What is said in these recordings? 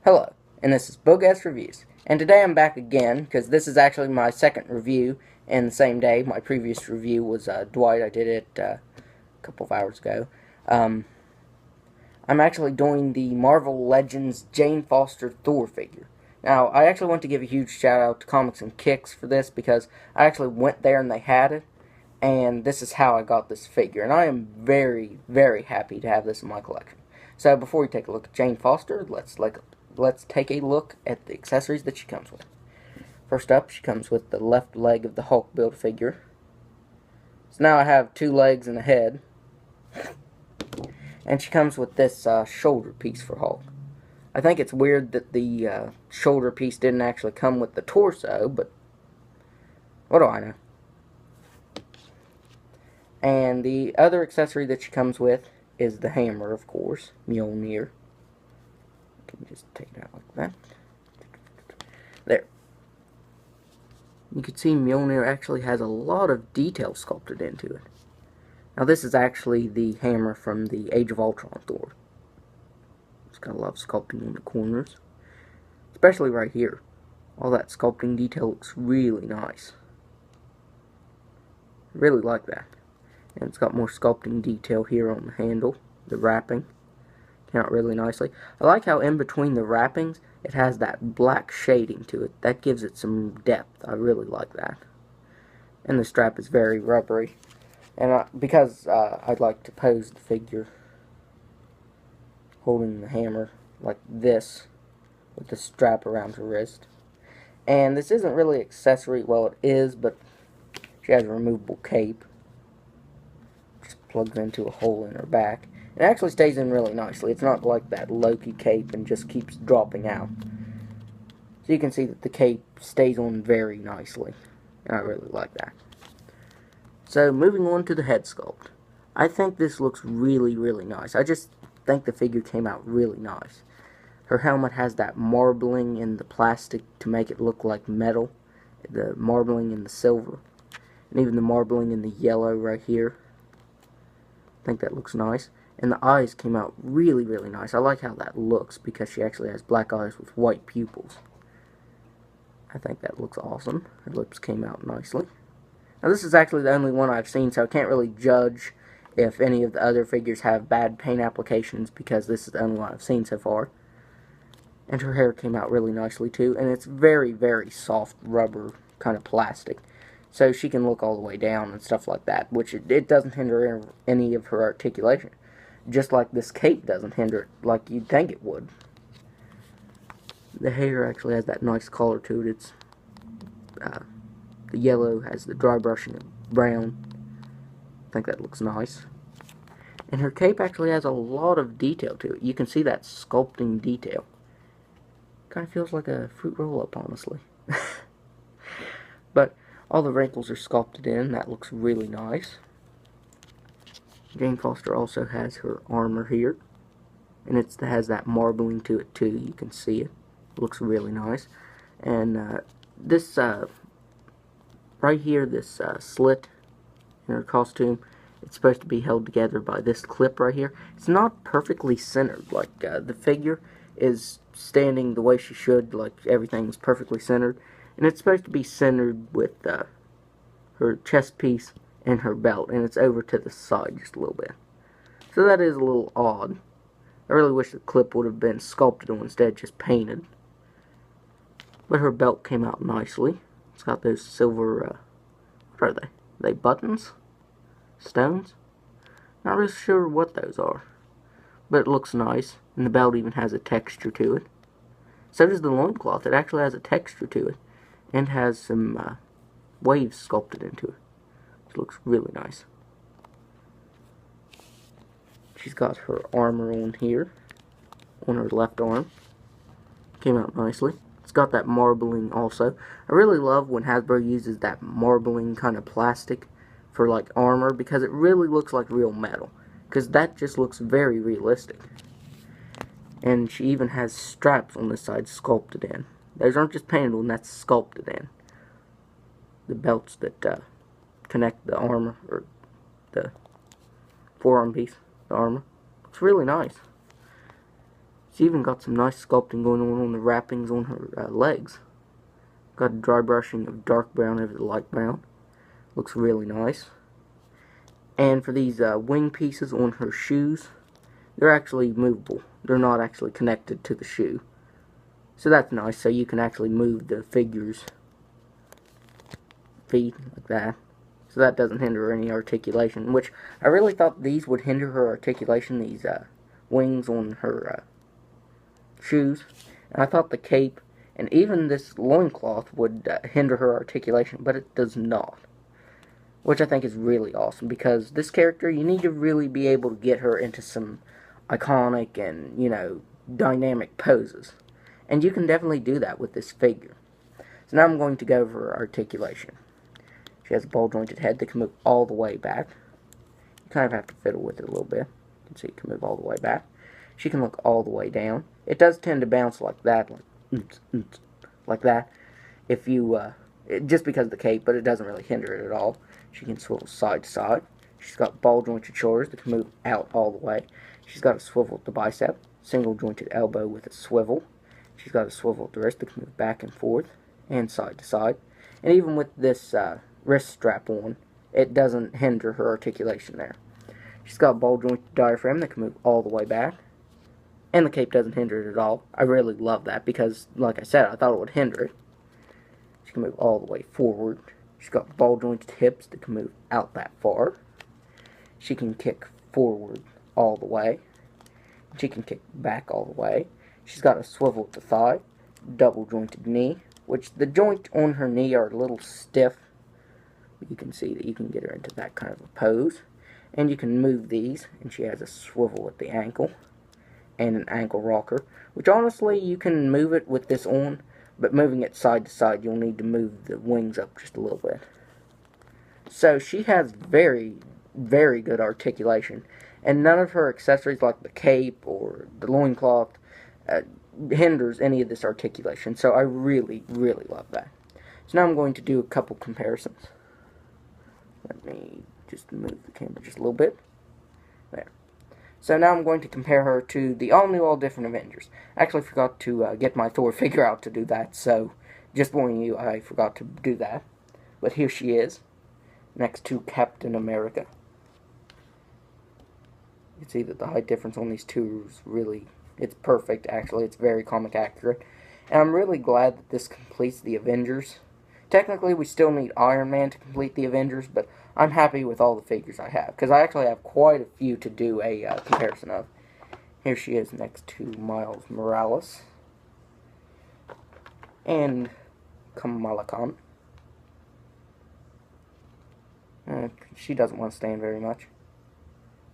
Hello, and this is Bogas Reviews. And today I'm back again, because this is actually my second review in the same day. My previous review was Dwight. I did it a couple of hours ago. Um, I'm actually doing the Marvel Legends Jane Foster Thor figure. Now, I actually want to give a huge shout out to Comics and Kicks for this, because I actually went there and they had it. And this is how I got this figure. And I am very, very happy to have this in my collection. So before we take a look at Jane Foster, let's take a look at the accessories that she comes with. First up, she comes with the left leg of the Hulk build figure. So now I have two legs and a head. And she comes with this shoulder piece for Hulk. I think it's weird that the shoulder piece didn't actually come with the torso, but what do I know? And the other accessory that she comes with is the hammer, of course, Mjolnir. Can just take it out like that. There. You can see Mjolnir actually has a lot of detail sculpted into it. Now this is actually the hammer from the Age of Ultron Thor. It's got a lot of sculpting in the corners. Especially right here. All that sculpting detail looks really nice. Really like that. And it's got more sculpting detail here on the handle, the wrapping. Came out really nicely. I like how in between the wrappings, it has that black shading to it. That gives it some depth. I really like that. And the strap is very rubbery. And because I'd like to pose the figure holding the hammer like this, with the strap around her wrist. And this isn't really accessory. Well, it is, but she has a removable cape. Plugs into a hole in her back. It actually stays in really nicely. It's not like that Loki cape and just keeps dropping out. So you can see that the cape stays on very nicely. And I really like that. So moving on to the head sculpt. I think this looks really, really nice. I just think the figure came out really nice. Her helmet has that marbling in the plastic to make it look like metal. The marbling in the silver. And even the marbling in the yellow right here. I think that looks nice. And the eyes came out really, really nice. I like how that looks because she actually has black eyes with white pupils. I think that looks awesome. Her lips came out nicely. Now this is actually the only one I've seen, so I can't really judge if any of the other figures have bad paint applications because this is the only one I've seen so far. And her hair came out really nicely too. And it's very, very soft rubber kind of plastic. So she can look all the way down and stuff like that, which it doesn't hinder any of her articulation. Just like this cape doesn't hinder it like you'd think it would. The hair actually has that nice color to it. It's the yellow has the dry brushing of brown. I think that looks nice. And her cape actually has a lot of detail to it. You can see that sculpting detail. Kind of feels like a fruit roll-up, honestly. But all the wrinkles are sculpted in. That looks really nice. Jane Foster also has her armor here. And it has that marbling to it too. You can see it. It looks really nice. And this, right here, this slit in her costume, it's supposed to be held together by this clip right here. It's not perfectly centered. Like, the figure is standing the way she should. Like, everything's perfectly centered. And it's supposed to be centered with her chest piece and her belt. And it's over to the side just a little bit. So that is a little odd. I really wish the clip would have been sculpted or instead just painted. But her belt came out nicely. It's got those silver, what are they? Are they buttons? Stones? Not really sure what those are. But it looks nice. And the belt even has a texture to it. So does the loincloth. It actually has a texture to it. And has some waves sculpted into it. Which looks really nice. She's got her armor on here. On her left arm. Came out nicely. It's got that marbling also. I really love when Hasbro uses that marbling kind of plastic for like armor. Because it really looks like real metal. Because that just looks very realistic. And she even has straps on this side sculpted in. Those aren't just painted on, that's sculpted in. The belts that connect the armor, or the forearm piece, the armor. It's really nice. She's even got some nice sculpting going on the wrappings on her legs. Got a dry brushing of dark brown over the light brown. Looks really nice. And for these wing pieces on her shoes, they're actually movable. They're not actually connected to the shoe. So that's nice, so you can actually move the figure's feet like that. So that doesn't hinder any articulation, which I really thought these would hinder her articulation, these wings on her shoes. And I thought the cape and even this loincloth would hinder her articulation, but it does not. Which I think is really awesome, because this character, you need to really be able to get her into some iconic and, you know, dynamic poses. And you can definitely do that with this figure. So now I'm going to go over her articulation. She has a ball-jointed head that can move all the way back. You kind of have to fiddle with it a little bit. You can see it can move all the way back. She can look all the way down. It does tend to bounce like that, like that, if you, just because of the cape, but it doesn't really hinder it at all. She can swivel side to side. She's got ball-jointed shoulders that can move out all the way. She's got a swivel at the bicep, single-jointed elbow with a swivel. She's got a swivel at the wrist that can move back and forth and side to side. And even with this wrist strap on, it doesn't hinder her articulation there. She's got a ball-jointed diaphragm that can move all the way back. And the cape doesn't hinder it at all. I really love that because, like I said, I thought it would hinder it. She can move all the way forward. She's got ball-jointed hips that can move out that far. She can kick forward all the way. She can kick back all the way. She's got a swivel at the thigh, double-jointed knee, which the joints on her knee are a little stiff. But you can see that you can get her into that kind of a pose. And you can move these, and she has a swivel at the ankle and an ankle rocker, which honestly you can move it with this on, but moving it side to side, you'll need to move the wings up just a little bit. So she has very, very good articulation, and none of her accessories like the cape or the loincloth hinders any of this articulation. So I really, really love that. So now I'm going to do a couple comparisons. Let me just move the camera just a little bit. There. So now I'm going to compare her to the all-new, all-different Avengers. I actually forgot to get my Thor figure out to do that, so just warning you, I forgot to do that. But here she is, next to Captain America. You can see that the height difference on these two is really, it's perfect, actually. It's very comic accurate. And I'm really glad that this completes the Avengers. Technically, we still need Iron Man to complete the Avengers, but I'm happy with all the figures I have, because I actually have quite a few to do a comparison of. Here she is next to Miles Morales and Kamala Khan. She doesn't want to stand very much,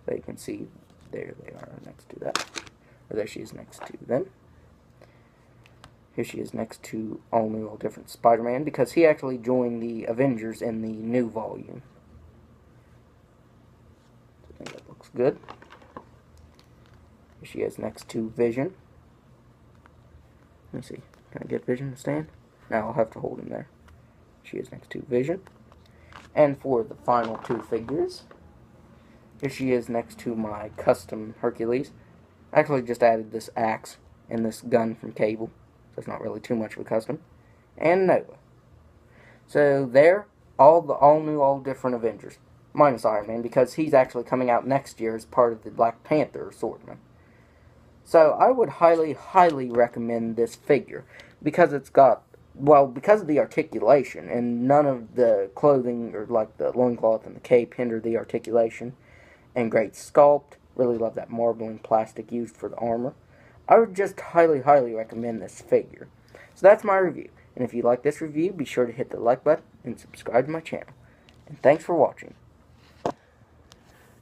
so you can see there they are next to that. Or there she is next to them. Here she is next to all new, all different Spider-Man, because he actually joined the Avengers in the new volume. I think that looks good. Here she is next to Vision. Let me see. Can I get Vision to stand? No, I'll have to hold him there. She is next to Vision. And for the final two figures, here she is next to my custom Hercules. I actually just added this axe and this gun from Cable. So it's not really too much of a custom. And Nova. So there, all new, all different Avengers. Minus Iron Man, because he's actually coming out next year as part of the Black Panther assortment. So I would highly, highly recommend this figure, because it's got, well, because of the articulation, and none of the clothing, or like the loincloth and the cape, hinder the articulation, and great sculpt. Really love that marbling plastic used for the armor. I would just highly, highly recommend this figure. So that's my review, and if you like this review, be sure to hit the like button and subscribe to my channel. And thanks for watching.